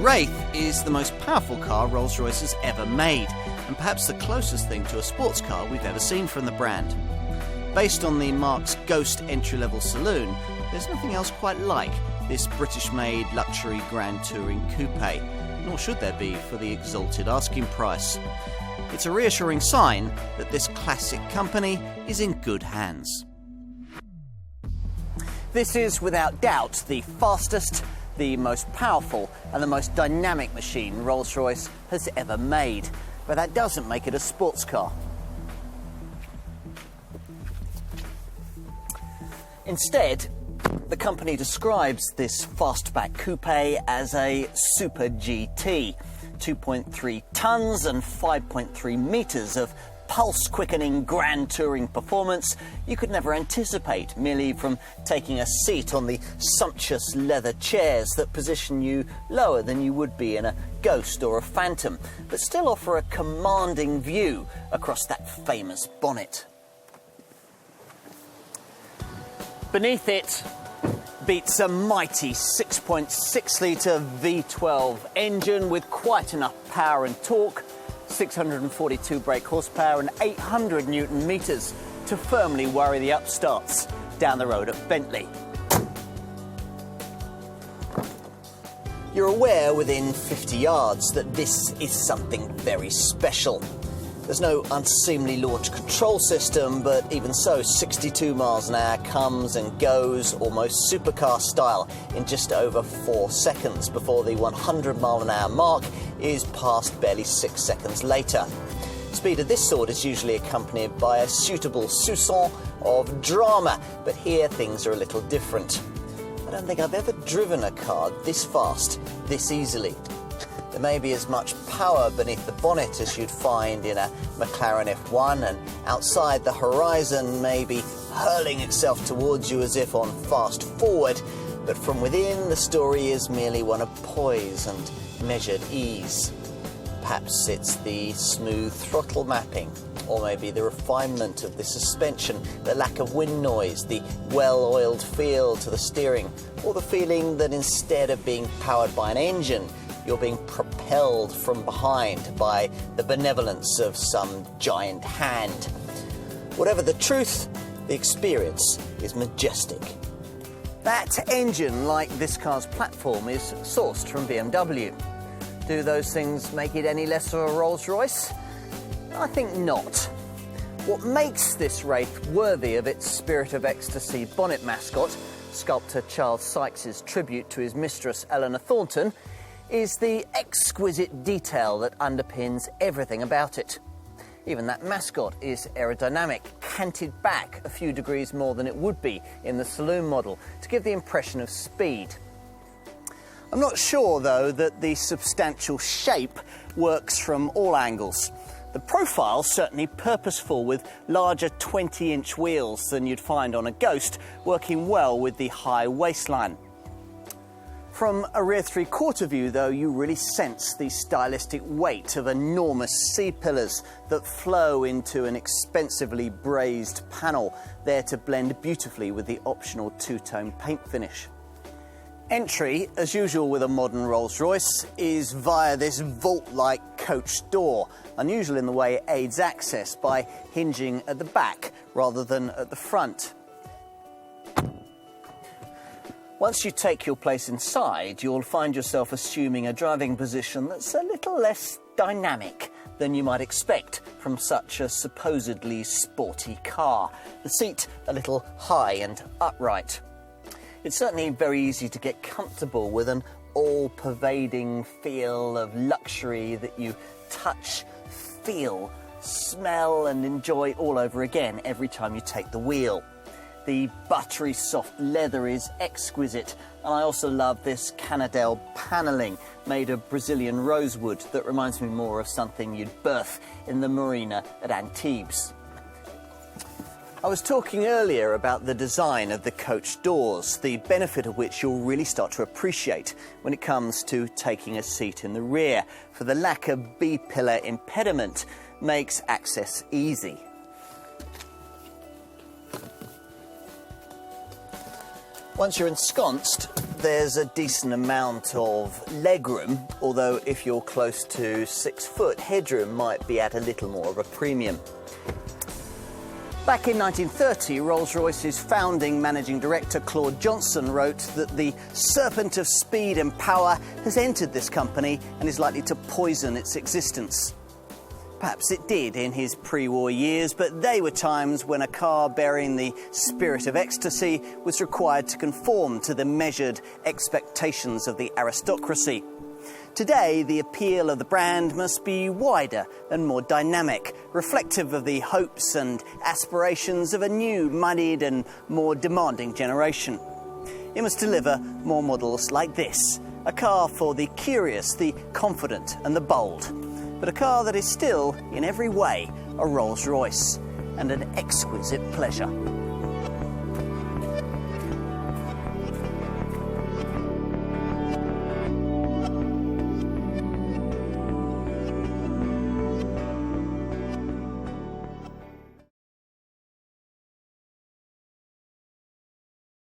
Wraith is the most powerful car Rolls-Royce has ever made, and perhaps the closest thing to a sports car we've ever seen from the brand. Based on the Marque's Ghost entry-level saloon, there's nothing else quite like this British-made luxury Grand Touring coupe, nor should there be for the exalted asking price. It's a reassuring sign that this classic company is in good hands. This is without doubt the fastest, the most powerful and the most dynamic machine Rolls-Royce has ever made, but that doesn't make it a sports car. Instead, the company describes this fastback coupe as a Super GT, 2.3 tonnes and 5.3 metres of pulse-quickening Grand Touring performance you could never anticipate merely from taking a seat on the sumptuous leather chairs that position you lower than you would be in a Ghost or a Phantom, but still offer a commanding view across that famous bonnet. Beneath it beats a mighty 6.6-litre V12 engine with quite enough power and torque, 642 brake horsepower and 800 newton metres to firmly worry the upstarts down the road at Bentley. You're aware within 50 yards that this is something very special. There's no unseemly launch control system, but even so, 62 miles an hour comes and goes almost supercar style in just over 4 seconds before the 100 mile an hour mark is passed barely 6 seconds later. Speed of this sort is usually accompanied by a suitable soupçon of drama, but here things are a little different. I don't think I've ever driven a car this fast, this easily. There may be as much power beneath the bonnet as you'd find in a McLaren F1, and outside the horizon may be hurling itself towards you as if on fast forward, but from within the story is merely one of poise and measured ease. Perhaps it's the smooth throttle mapping, or maybe the refinement of the suspension, the lack of wind noise, the well-oiled feel to the steering, or the feeling that instead of being powered by an engine, you're being propelled from behind by the benevolence of some giant hand. Whatever the truth, the experience is majestic. That engine, like this car's platform, is sourced from BMW. Do those things make it any less of a Rolls-Royce? I think not. What makes this Wraith worthy of its Spirit of Ecstasy bonnet mascot, sculptor Charles Sykes' tribute to his mistress Eleanor Thornton, is the exquisite detail that underpins everything about it. Even that mascot is aerodynamic, canted back a few degrees more than it would be in the saloon model to give the impression of speed. I'm not sure, though, that the substantial shape works from all angles. The profile's certainly purposeful, with larger 20-inch wheels than you'd find on a Ghost, working well with the high waistline. From a rear three-quarter view, though, you really sense the stylistic weight of enormous C-pillars that flow into an expensively brazed panel, there to blend beautifully with the optional two-tone paint finish. Entry, as usual with a modern Rolls-Royce, is via this vault-like coach door, unusual in the way it aids access by hinging at the back rather than at the front. Once you take your place inside, you'll find yourself assuming a driving position that's a little less dynamic than you might expect from such a supposedly sporty car. The seat a little high and upright. It's certainly very easy to get comfortable with an all-pervading feel of luxury that you touch, feel, smell and enjoy all over again every time you take the wheel. The buttery soft leather is exquisite, and I also love this Canadelle panelling made of Brazilian rosewood that reminds me more of something you'd berth in the marina at Antibes. I was talking earlier about the design of the coach doors, the benefit of which you'll really start to appreciate when it comes to taking a seat in the rear, for the lack of B-pillar impediment makes access easy. Once you're ensconced, there's a decent amount of legroom, although if you're close to 6 foot, headroom might be at a little more of a premium. Back in 1930, Rolls-Royce's founding managing director Claude Johnson wrote that the serpent of speed and power has entered this company and is likely to poison its existence. Perhaps it did in his pre-war years, but they were times when a car bearing the spirit of ecstasy was required to conform to the measured expectations of the aristocracy. Today, the appeal of the brand must be wider and more dynamic, reflective of the hopes and aspirations of a new, moneyed and more demanding generation. It must deliver more models like this, a car for the curious, the confident and the bold, but a car that is still, in every way, a Rolls-Royce and an exquisite pleasure.